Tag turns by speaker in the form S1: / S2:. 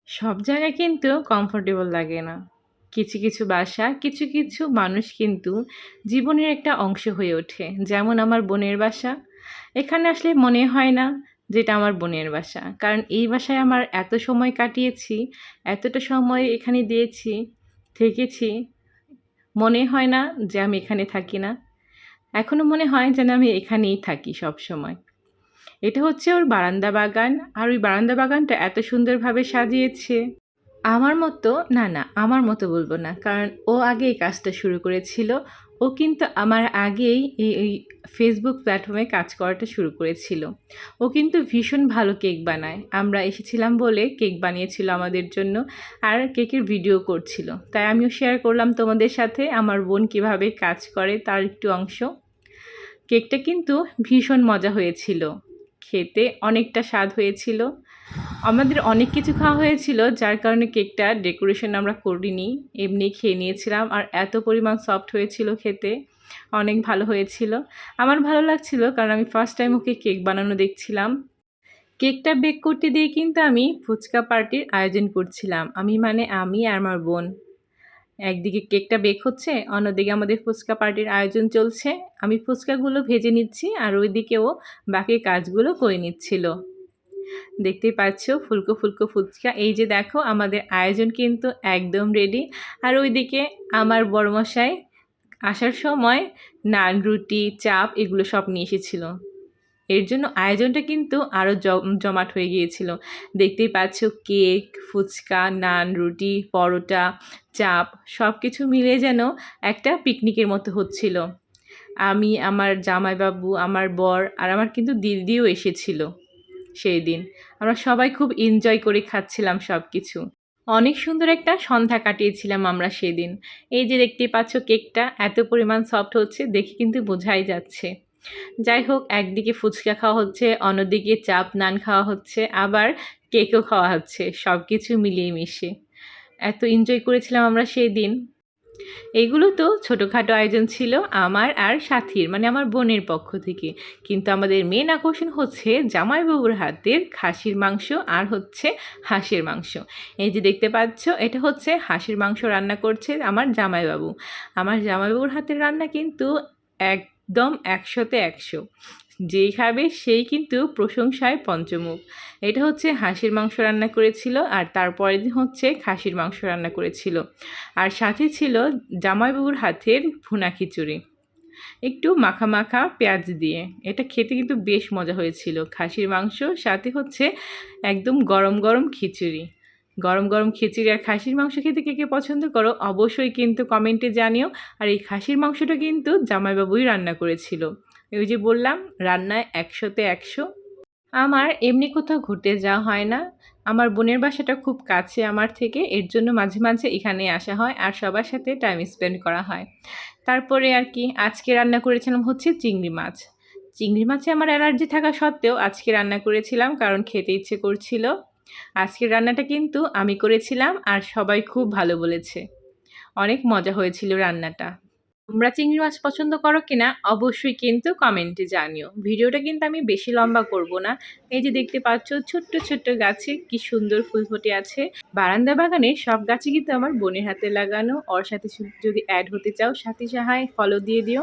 S1: সব জায়গায় কিন্তু কমফোর্টেবল লাগে না। কিছু, কিছু বাসা, কিছু, কিছু মানুষ কিন্তু জীবনের একটা অংশ হয়ে ওঠে। যেমন আমার বোনের বাসা। এখানে আসলে মনে হয় না যে এটা আমার বোনের বাসা। কারণ এই বাসায় আমার এত সময় কাটিয়েছি, এতটা সময় এখানে দিয়েছি, থেকেছি, মনে হয় না যে আমি এখানে থাকি না। এখনো মনে হয় যেন আমি এখানেই থাকি সবসময়। এটা হচ্ছে ওর বারান্দা বাগান। আর ওই বারান্দা বাগানটা এত সুন্দরভাবে সাজিয়েছে। আমার মতো না, না, আমার মতো বলব না। কারণ ও আগে এই কাজটা শুরু করেছিল। ও কিন্তু আমার আগেই এই Facebook প্ল্যাটফর্মে কাজ করাটা শুরু করেছিল। ও কিন্তু ভীষণ ভালো কেক বানায়। আমরা এসেছিলাম বলে কেক বানিয়েছিল আমাদের জন্য। আর কেকের ভিডিও করছিল। তাই আমিও শেয়ার করলাম তোমাদের সাথে আমার বোন কীভাবে কাজ করে তার একটু অংশ। কেকটা কিন্তু ভীষণ মজা হয়েছিল। খেতে অনেকটা স্বাদ হয়েছিল। আমাদের অনেক কিছু খাওয়া হয়েছিল যার কারণে কেকটা ডেকোরেশন আমরা করিনি, এমনি খেয়ে নিয়েছিলাম। আর এত পরিমাণ সফট হয়েছিল খেতে, অনেক ভালো হয়েছিল। আমার ভালো লাগছিল কারণ আমি ফার্স্ট টাইম ওকে কেক বানানো দেখছিলাম। কেকটা বেক করতে দিয়ে কিন্তু আমি ফুচকা পার্টির আয়োজন করছিলাম। আমি মানে আমি আর আমার বোন। একদিকে কেকটা বেক হচ্ছে, অন্যদিকে আমাদের ফুচকা পার্টির আয়োজন চলছে। আমি ফুচকাগুলো ভেজে নিচ্ছি আর ওইদিকে ও বাকি কাজগুলো করে নিচ্ছিল। দেখতেই পাচ্ছ ফুলকো ফুলকো ফুচকা। এই যে দেখো আমাদের আয়োজন কিন্তু একদম রেডি। আর ওইদিকে আমার বড়মশাই আসার সময় নান, রুটি, চাপ এগুলো সব নিয়ে এসেছিল। এর জন্য আয়োজনটা কিন্তু আরও জমাট হয়ে গিয়েছিল। দেখতেই পাচ্ছ কেক, ফুচকা, নান, রুটি, পরোটা, চাপ সব কিছু মিলিয়ে যেন একটা পিকনিকের মতো হচ্ছিল। আমি, আমার জামাইবাবু, আমার বর আর আমার কিন্তু দিদিও এসেছিল সেই দিন। আমরা সবাই খুব এনজয় করে খাচ্ছিলাম সব কিছু। অনেক সুন্দর একটা সন্ধ্যা কাটিয়েছিলাম আমরা সেদিন। এই যে দেখতেই পাচ্ছ কেকটা এত পরিমাণ সফট হচ্ছে দেখে কিন্তু বোঝাই যাচ্ছে। যাই হোক, একদিকে ফুচকা খাওয়া হচ্ছে, অন্যদিকে চাপ নান খাওয়া হচ্ছে, আবার কেকও খাওয়া হচ্ছে। সব কিছু মিলিয়ে মিশিয়ে এত এনজয় করেছিলাম আমরা সেই দিন। এইগুলো তো ছোটোখাটো আয়োজন ছিল আমার আর সাথীর, মানে আমার বোনের পক্ষ থেকে। কিন্তু আমাদের মেন আকর্ষণ হচ্ছে জামাইবাবুর হাতের খাসির মাংস আর হচ্ছে হাঁসের মাংস। এই যে দেখতে পাচ্ছ এটা হচ্ছে হাঁসের মাংস রান্না করছে আমার জামাইবাবু। আমার জামাইবাবুর হাতের রান্না কিন্তু একদম ১০০-তে ১০০। যেই খাবে সেই কিন্তু প্রশংসায় পঞ্চমুখ। এটা হচ্ছে হাঁসের মাংস রান্না করেছিল আর তারপরের দিন হচ্ছে খাসির মাংস রান্না করেছিল। আর সাথে ছিল জামাইবাবুর হাতের ভুনা খিচুড়ি, একটু মাখা মাখা পেঁয়াজ দিয়ে। এটা খেতে কিন্তু বেশ মজা হয়েছিল। খাসির মাংস সাথে হচ্ছে একদম গরম গরম খিচুড়ি। গরম গরম খিচুড়ি আর খাসির মাংস খেতে কে কে পছন্দ করো অবশ্যই কিন্তু কমেন্টে জানিও। আর এই খাসির মাংসটা কিন্তু জামাইবাবুই রান্না করেছিল। ওই যে বললাম রান্নায় ১০০-তে ১০০। আমার এমনি কোথাও ঘুরতে যাওয়া হয় না। আমার বোনের বাসাটা খুব কাছে আমার থেকে। এর জন্য মাঝে, মাঝে এখানে আসা হয় আর সবার সাথে টাইম স্পেন্ড করা হয়। তারপরে আর কি আজকে রান্না করেছিলাম হচ্ছে চিংড়ি মাছ। চিংড়ি মাছে আমার অ্যালার্জি থাকা সত্ত্বেও আজকে রান্না করেছিলাম কারণ খেতে ইচ্ছে করছিল। আজকের রান্নাটা কিন্তু আমি করেছিলাম আর সবাই খুব ভালো বলেছে। অনেক মজা হয়েছিল রান্নাটা। তোমরা চিংড়ি মাছ পছন্দ করো কিনা অবশ্যই কিন্তু কমেন্টে জানিও। ভিডিওটা কিন্তু আমি বেশি লম্বা করব না। এই যে দেখতে পাচ্ছ ছোট্ট ছোট্ট গাছে কি সুন্দর ফুল ফুটে আছে। বারান্দা বাগানে সব গাছই কিন্তু আমার বোনের হাতে লাগানো। ওর সাথে যদি অ্যাড হতে চাও সাথী সাহায় ফলো দিয়ে দিও।